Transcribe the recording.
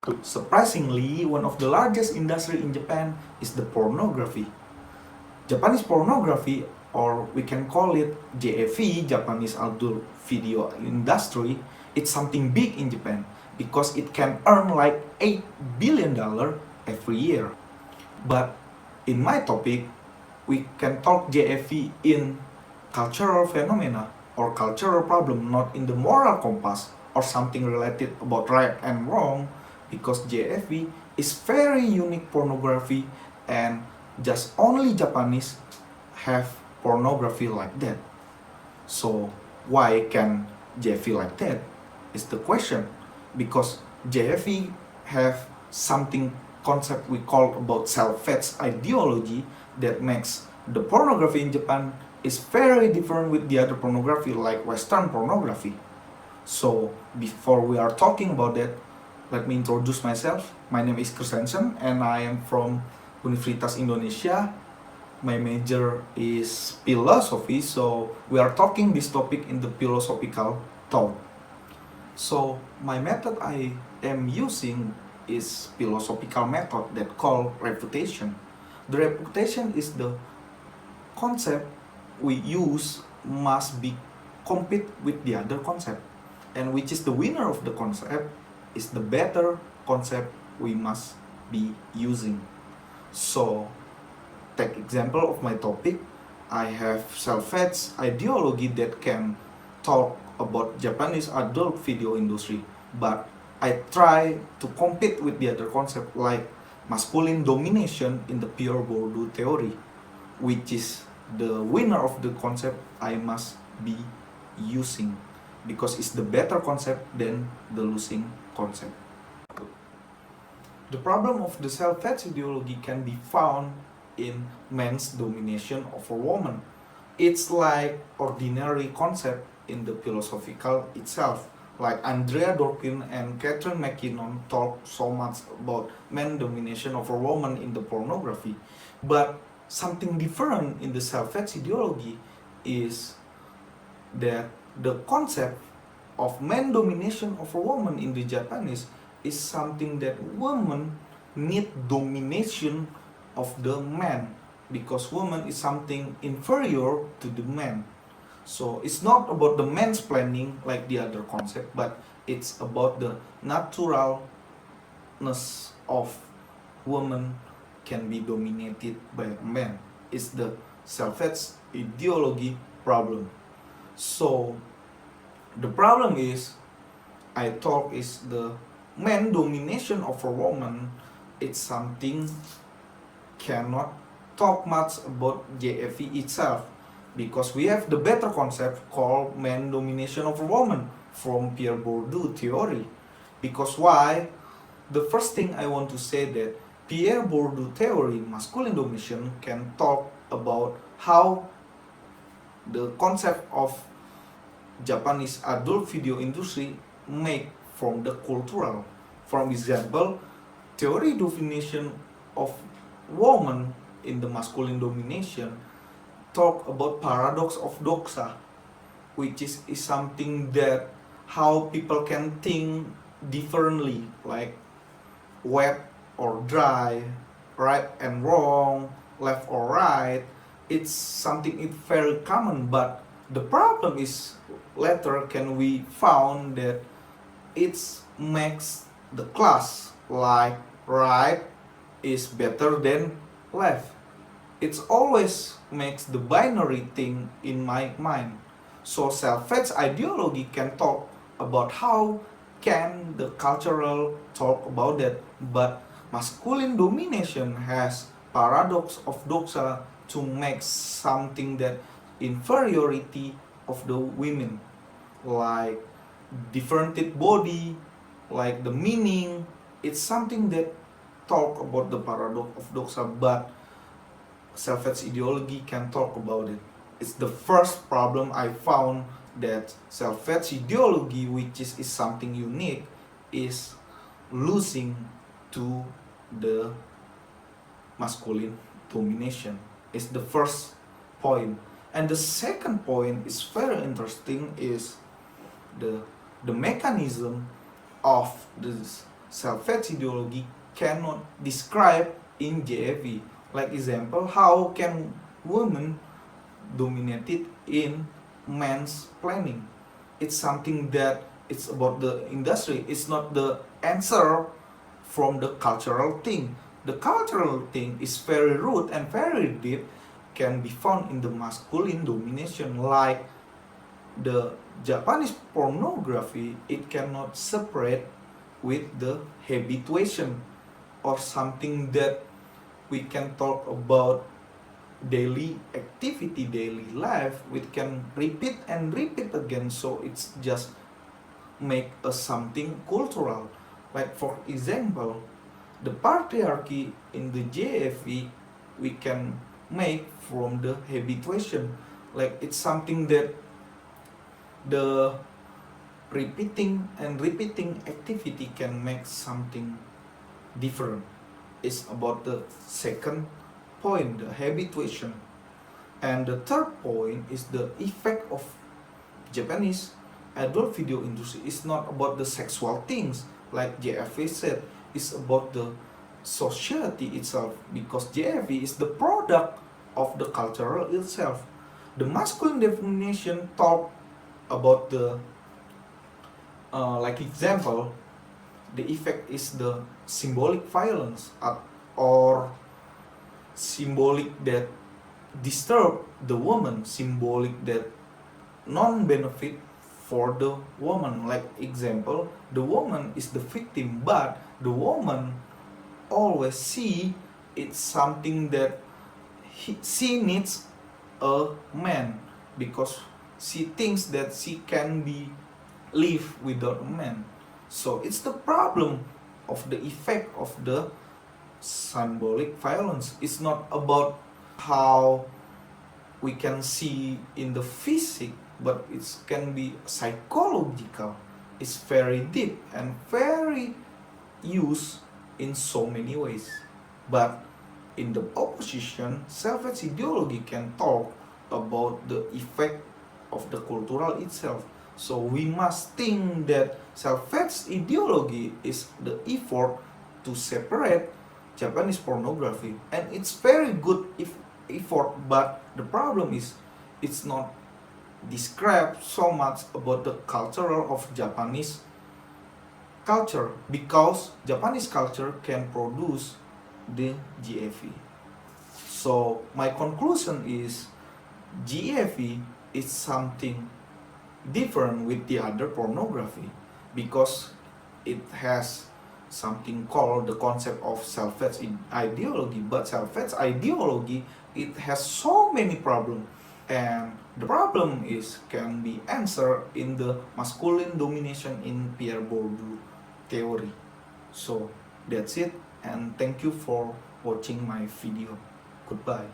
Surprisingly, one of the largest industry in Japan is the pornography. Japanese pornography, or we can call it JAV, Japanese adult video industry, it's something big in Japan because it can earn like $8 billion every year. But in my topic, we can talk JAV in cultural phenomena or cultural problem, not in the moral compass or something related about right and wrong, because JFV is very unique pornography and just only Japanese have pornography like that. So why can JFV like that is the question, because JFV have something concept we call about self-fetch ideology that makes the pornography in Japan is very different with the other pornography like Western pornography. So before we are talking about that, let me introduce myself. My name is Kristensen and I am from Universitas Indonesia. My major is philosophy, so we are talking this topic in the philosophical tone. So my method I am using is philosophical method that called refutation. The refutation is the concept we use must be compete with the other concept, and which is the winner of the concept is the better concept we must be using. So take example of my topic, I have self-fetch ideology that can talk about Japanese adult video industry, but I try to compete with the other concept like masculine domination in the Pierre Bourdieu theory, which is the winner of the concept I must be using because it's the better concept than the losing concept. The problem of the self-fetch ideology can be found in man's domination over woman. It's like ordinary concept in the philosophical itself. Like Andrea Dworkin and Catherine McKinnon talk so much about man domination over woman in the pornography. But something different in the self-fetch ideology is that the concept of man domination over woman in the Japanese is something that women need domination of the man, because woman is something inferior to the man. So it's not about the man's planning like the other concept, but it's about the naturalness of woman can be dominated by men. It's the self-fetch ideology problem. So the problem is, I talk is the man domination over woman. It's something cannot talk much about JFE itself, because we have the better concept called man domination over woman from Pierre Bourdieu theory. Because why? The first thing I want to say that Pierre Bourdieu theory, masculine domination, can talk about how the concept of Japanese adult video industry make from the cultural. For example, theory definition of woman in the masculine domination talk about paradox of doxa, which is something that how people can think differently, like wet or dry, right and wrong, left or right. It's something it's very common, but the problem is later can we found that it makes the class like right is better than left. It always makes the binary thing in my mind. So self-fetch ideology can talk about how can the cultural talk about that, but masculine domination has paradox of doxa to make something that inferiority of the women, like different body, like the meaning. It's something that talk about the paradox of doxa, but self-fetch ideology can talk about it. It's the first problem I found, that self-fetch ideology, which is something unique, is losing to the masculine domination. It's the first point. And the second point is very interesting, is the mechanism of this self-help ideology cannot describe in JFE. Like example, how can women dominated in men's planning? It's something that it's about the industry. It's not the answer from the cultural thing. The cultural thing is very root and very deep, can be found in the masculine domination, like the Japanese pornography. It cannot separate with the habituation or something that we can talk about daily activity, daily life. We can repeat and repeat again, so it's just make a something cultural. Like for example, the patriarchy in the JFE we can make from the habituation. Like it's something that the repeating and repeating activity can make something different. It's about the second point, the habituation. And the third point is the effect of Japanese adult video industry. It's not about the sexual things like JFE said. It's about the society itself, because JFE is the product of the cultural itself. The masculine definition talk about the like example, the effect is the symbolic violence or symbolic that disturb the woman, symbolic that non-benefit for the woman. Like example, the woman is the victim, but the woman always see it's something that she needs a man, because she thinks that she can be live without a man. So it's the problem of the effect of the symbolic violence. It's not about how we can see in the physique, but it can be psychological. It's very deep and very used in so many ways. But in the opposition, self-help ideology can talk about the effect of the cultural itself. So we must think that self-help ideology is the effort to separate Japanese pornography, and it's very good effort, but the problem is it's not described so much about the cultural of Japanese culture, because Japanese culture can produce the JFE. So my conclusion is JFE is something different with the other pornography, because it has something called the concept of self-help ideology. But self-help ideology, it has so many problems, and the problem is can be answered in the masculine domination in Pierre Bourdieu theory. So that's it, and thank you for watching my video. Goodbye.